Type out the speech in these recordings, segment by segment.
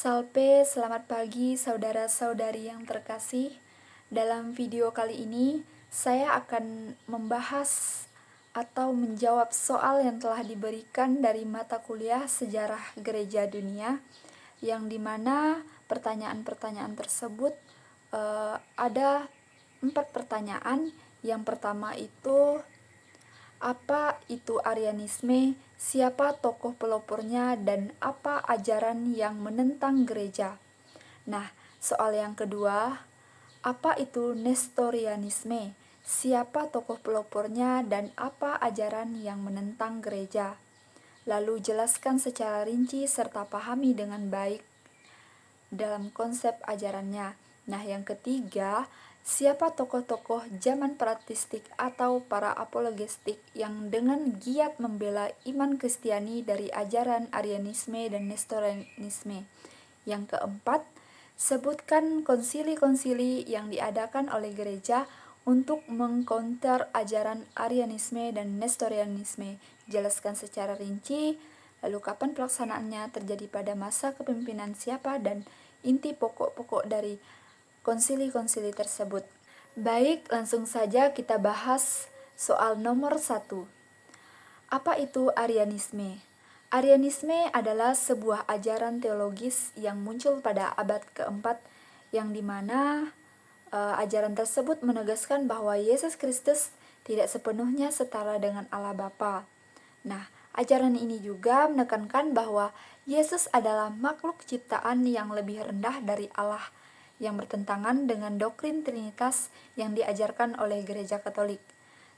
Salpe, selamat pagi saudara-saudari yang terkasih. Dalam video kali ini, saya akan membahas atau menjawab soal yang telah diberikan dari mata kuliah Sejarah Gereja Dunia, yang dimana pertanyaan-pertanyaan tersebut ada 4 pertanyaan. Yang pertama itu, apa itu Arianisme? Siapa tokoh pelopornya dan apa ajaran yang menentang gereja? Nah, soal yang kedua, apa itu Nestorianisme? Siapa tokoh pelopornya dan apa ajaran yang menentang gereja? Lalu jelaskan secara rinci serta pahami dengan baik dalam konsep ajarannya. Nah, yang ketiga, siapa tokoh-tokoh zaman patristik atau para apologetik yang dengan giat membela iman Kristiani dari ajaran Arianisme dan Nestorianisme? Yang keempat, sebutkan konsili-konsili yang diadakan oleh gereja untuk mengcounter ajaran Arianisme dan Nestorianisme. Jelaskan secara rinci, lalu kapan pelaksanaannya, terjadi pada masa kepemimpinan siapa, dan inti pokok-pokok dari konsili-konsili tersebut. Baik, langsung saja kita bahas soal nomor 1. Apa itu Arianisme? Arianisme adalah sebuah ajaran teologis yang muncul pada abad keempat, yang dimana ajaran tersebut menegaskan bahwa Yesus Kristus tidak sepenuhnya setara dengan Allah Bapa. Nah, ajaran ini juga menekankan bahwa Yesus adalah makhluk ciptaan yang lebih rendah dari Allah, yang bertentangan dengan doktrin Trinitas yang diajarkan oleh Gereja Katolik.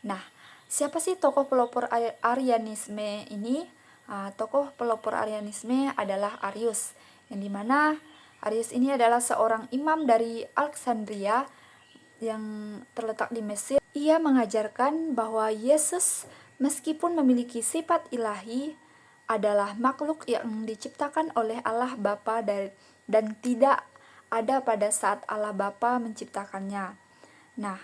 Nah, siapa sih tokoh pelopor Arianisme ini? Tokoh pelopor Arianisme adalah Arius, yang dimana Arius ini adalah seorang imam dari Alexandria yang terletak di Mesir. Ia mengajarkan bahwa Yesus meskipun memiliki sifat ilahi adalah makhluk yang diciptakan oleh Allah Bapa dan tidak ada pada saat Allah Bapa menciptakannya. Nah,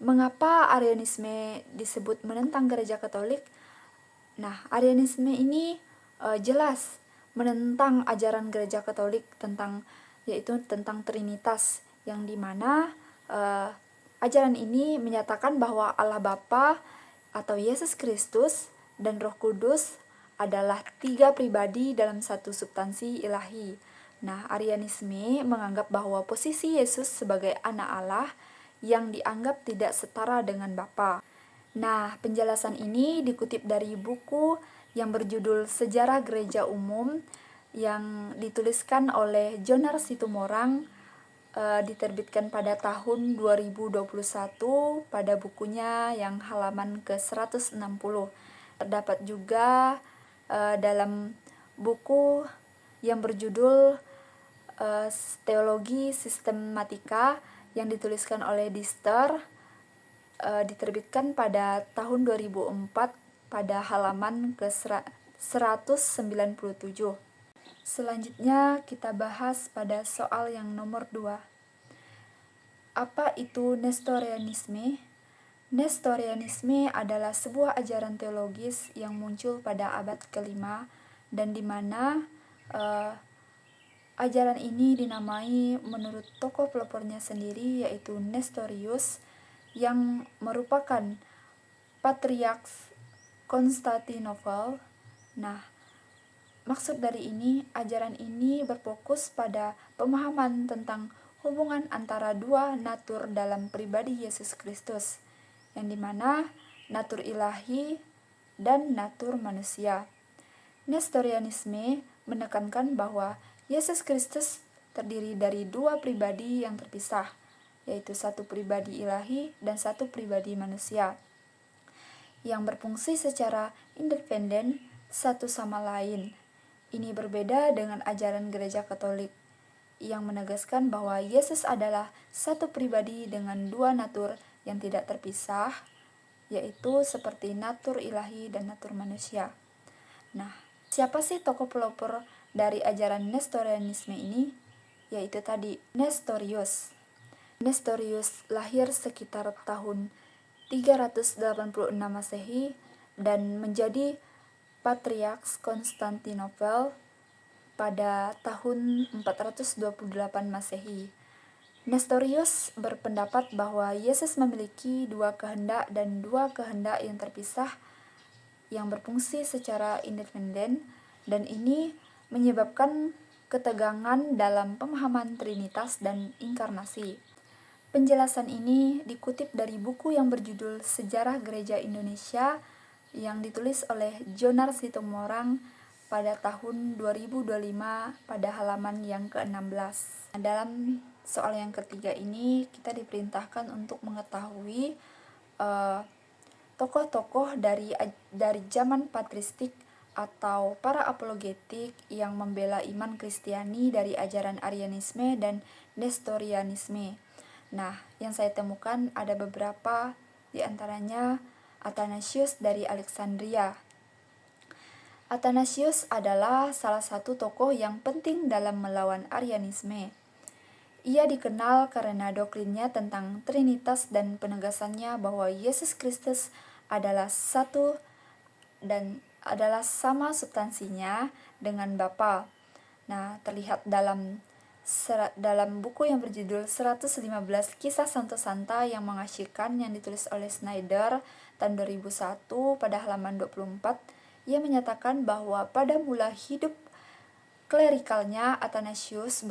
mengapa Arianisme disebut menentang Gereja Katolik? Nah, Arianisme ini jelas menentang ajaran Gereja Katolik yaitu tentang Trinitas, yang dimana ajaran ini menyatakan bahwa Allah Bapa atau Yesus Kristus dan Roh Kudus adalah 3 pribadi dalam satu substansi ilahi. Nah, Arianisme menganggap bahwa posisi Yesus sebagai anak Allah yang dianggap tidak setara dengan Bapa. Nah, penjelasan ini dikutip dari buku yang berjudul Sejarah Gereja Umum yang dituliskan oleh Jonar Situmorang, diterbitkan pada tahun 2021 pada bukunya yang halaman ke-160. Terdapat juga dalam buku yang berjudul Teologi Sistematika yang dituliskan oleh Dister, diterbitkan pada tahun 2004 pada halaman ke-197. Selanjutnya kita bahas pada soal yang nomor 2. Apa itu Nestorianisme? Nestorianisme adalah sebuah ajaran teologis yang muncul pada abad ke-5 dan di mana ajaran ini dinamai menurut tokoh pelopornya sendiri, yaitu Nestorius, yang merupakan Patriarks Konstantinopel. Nah, maksud dari ajaran ini berfokus pada pemahaman tentang hubungan antara dua natur dalam pribadi Yesus Kristus, yang dimana natur ilahi dan natur manusia. Nestorianisme menekankan bahwa Yesus Kristus terdiri dari 2 pribadi yang terpisah, yaitu 1 pribadi ilahi dan 1 pribadi manusia, yang berfungsi secara independen satu sama lain. Ini berbeda dengan ajaran Gereja Katolik yang menegaskan bahwa Yesus adalah 1 pribadi dengan 2 natur yang tidak terpisah, yaitu seperti natur ilahi dan natur manusia. Nah, siapa sih tokoh pelopor dari ajaran Nestorianisme ini? Yaitu tadi Nestorius. Nestorius lahir sekitar tahun 386 Masehi dan menjadi Patriarks Konstantinopel pada tahun 428 Masehi. Nestorius berpendapat bahwa Yesus memiliki dua kehendak dan dua kehendak yang terpisah yang berfungsi secara independen, dan ini menyebabkan ketegangan dalam pemahaman Trinitas dan Inkarnasi. Penjelasan ini dikutip dari buku yang berjudul Sejarah Gereja Indonesia yang ditulis oleh Jonar Situmorang pada tahun 2025 pada halaman yang ke-16. Dalam soal yang ketiga ini kita diperintahkan untuk mengetahui tokoh-tokoh dari zaman patristik atau para apologetik yang membela iman Kristiani dari ajaran Arianisme dan Nestorianisme. Nah, yang saya temukan ada beberapa, di antaranya Athanasius dari Alexandria. Athanasius adalah salah satu tokoh yang penting dalam melawan Arianisme. Ia dikenal karena doktrinnya tentang Trinitas dan penegasannya bahwa Yesus Kristus adalah satu dan adalah sama substansinya dengan Bapa. Nah, terlihat dalam buku yang berjudul 115 Kisah Santo-Santa yang mengasyikkan yang ditulis oleh Schneider tahun 2001 pada halaman 24, ia menyatakan bahwa pada mula hidup klerikalnya Athanasius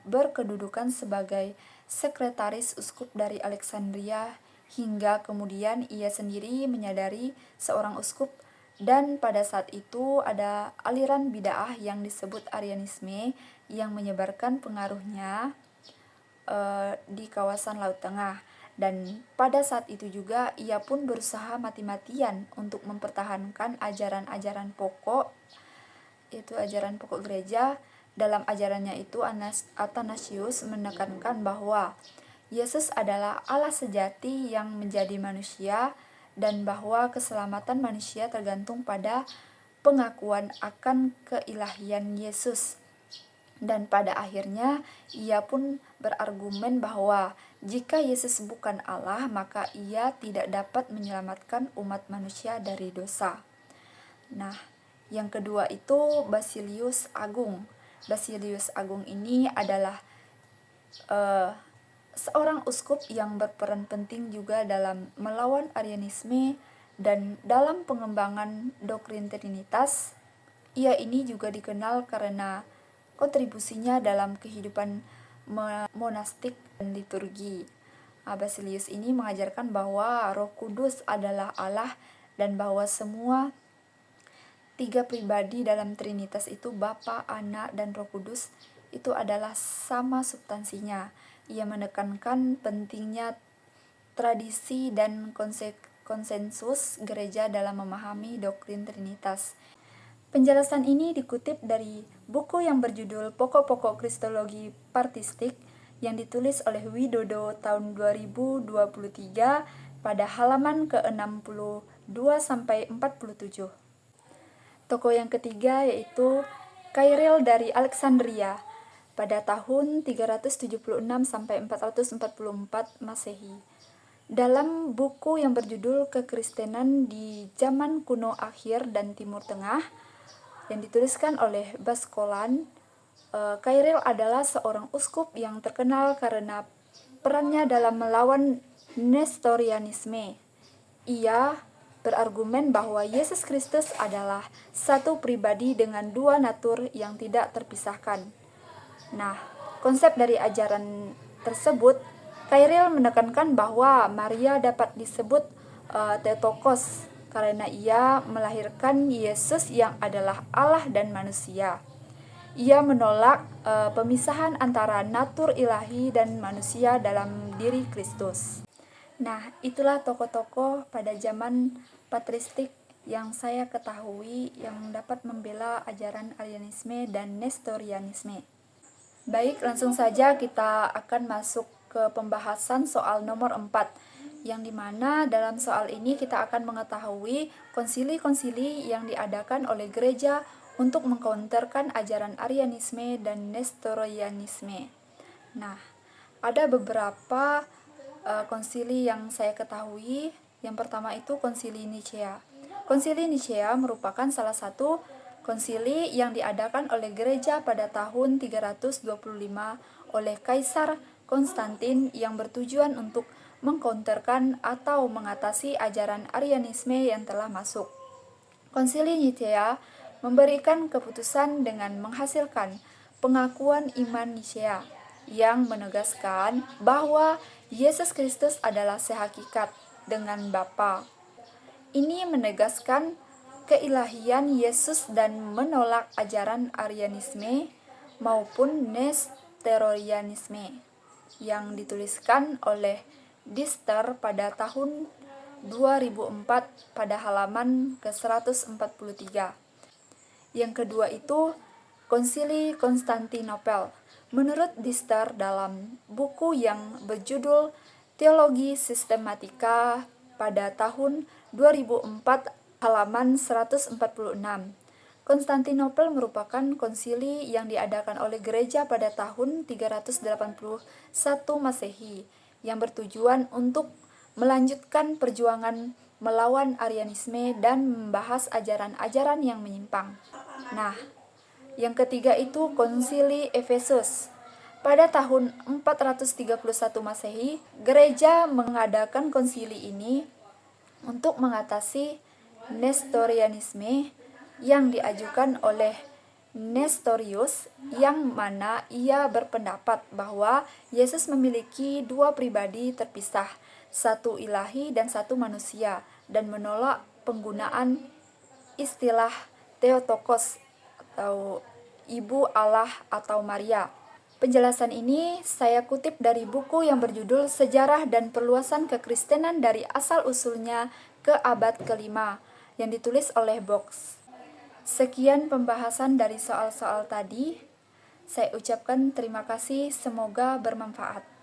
berkedudukan sebagai sekretaris uskup dari Alexandria hingga kemudian ia sendiri menyadari seorang uskup, dan pada saat itu ada aliran bid'ah yang disebut Arianisme yang menyebarkan pengaruhnya di kawasan Laut Tengah, dan pada saat itu juga ia pun berusaha mati-matian untuk mempertahankan ajaran-ajaran pokok, yaitu ajaran pokok gereja. Dalam ajarannya itu Athanasius menekankan bahwa Yesus adalah Allah sejati yang menjadi manusia dan bahwa keselamatan manusia tergantung pada pengakuan akan keilahian Yesus. Dan pada akhirnya ia pun berargumen bahwa jika Yesus bukan Allah, maka ia tidak dapat menyelamatkan umat manusia dari dosa. Nah, yang kedua itu Basilius Agung. Basilius Agung ini adalah seorang uskup yang berperan penting juga dalam melawan Arianisme dan dalam pengembangan doktrin Trinitas. Ia ini juga dikenal karena kontribusinya dalam kehidupan monastik dan liturgi. Basilius ini mengajarkan bahwa Roh Kudus adalah Allah dan bahwa semua tiga pribadi dalam Trinitas itu, Bapa, Anak, dan Roh Kudus, itu adalah sama substansinya. Ia menekankan pentingnya tradisi dan konsensus gereja dalam memahami doktrin Trinitas. Penjelasan ini dikutip dari buku yang berjudul Pokok-pokok Kristologi Patristik yang ditulis oleh Widodo tahun 2023 pada halaman ke-62-47. Tokoh yang ketiga yaitu Kairil dari Alexandria pada tahun 376-444 Masehi. Dalam buku yang berjudul Kekristenan di Zaman Kuno Akhir dan Timur Tengah yang dituliskan oleh Baskolan, Kairil adalah seorang uskup yang terkenal karena perannya dalam melawan Nestorianisme. Ia berargumen bahwa Yesus Kristus adalah satu pribadi dengan dua natur yang tidak terpisahkan. Nah, konsep dari ajaran tersebut, Kairil menekankan bahwa Maria dapat disebut Theotokos karena ia melahirkan Yesus yang adalah Allah dan manusia. Ia menolak pemisahan antara natur ilahi dan manusia dalam diri Kristus. Nah, itulah tokoh-tokoh pada zaman patristik yang saya ketahui yang dapat membela ajaran Arianisme dan Nestorianisme. Baik, langsung saja kita akan masuk ke pembahasan soal nomor 4, yang dimana dalam soal ini kita akan mengetahui konsili-konsili yang diadakan oleh gereja untuk mengcounterkan ajaran Arianisme dan Nestorianisme. Nah, ada beberapa konsili yang saya ketahui. Yang pertama itu Konsili Nicea. Konsili Nicea merupakan salah satu Konsili yang diadakan oleh gereja pada tahun 325 oleh Kaisar Konstantin yang bertujuan untuk mengcounterkan atau mengatasi ajaran Arianisme yang telah masuk. Konsili Nicea memberikan keputusan dengan menghasilkan pengakuan iman Nicea yang menegaskan bahwa Yesus Kristus adalah sehakikat dengan Bapa. Ini menegaskan keilahian Yesus dan menolak ajaran Arianisme maupun Nestorianisme yang dituliskan oleh Dister pada tahun 2004 pada halaman ke-143. Yang kedua itu Konsili Konstantinopel. Menurut Dister dalam buku yang berjudul Teologi Sistematika pada tahun 2004 halaman 146. Konstantinopel merupakan konsili yang diadakan oleh gereja pada tahun 381 Masehi yang bertujuan untuk melanjutkan perjuangan melawan Arianisme dan membahas ajaran-ajaran yang menyimpang. Nah, yang ketiga itu Konsili Efesus. Pada tahun 431 Masehi, gereja mengadakan konsili ini untuk mengatasi Nestorianisme yang diajukan oleh Nestorius, yang mana ia berpendapat bahwa Yesus memiliki dua pribadi terpisah, satu ilahi dan satu manusia, dan menolak penggunaan istilah Theotokos atau Ibu Allah atau Maria. Penjelasan ini saya kutip dari buku yang berjudul Sejarah dan Perluasan Kekristenan dari Asal-Usulnya ke Abad ke-5 yang ditulis oleh Box. Sekian pembahasan dari soal-soal tadi. Saya ucapkan terima kasih, semoga bermanfaat.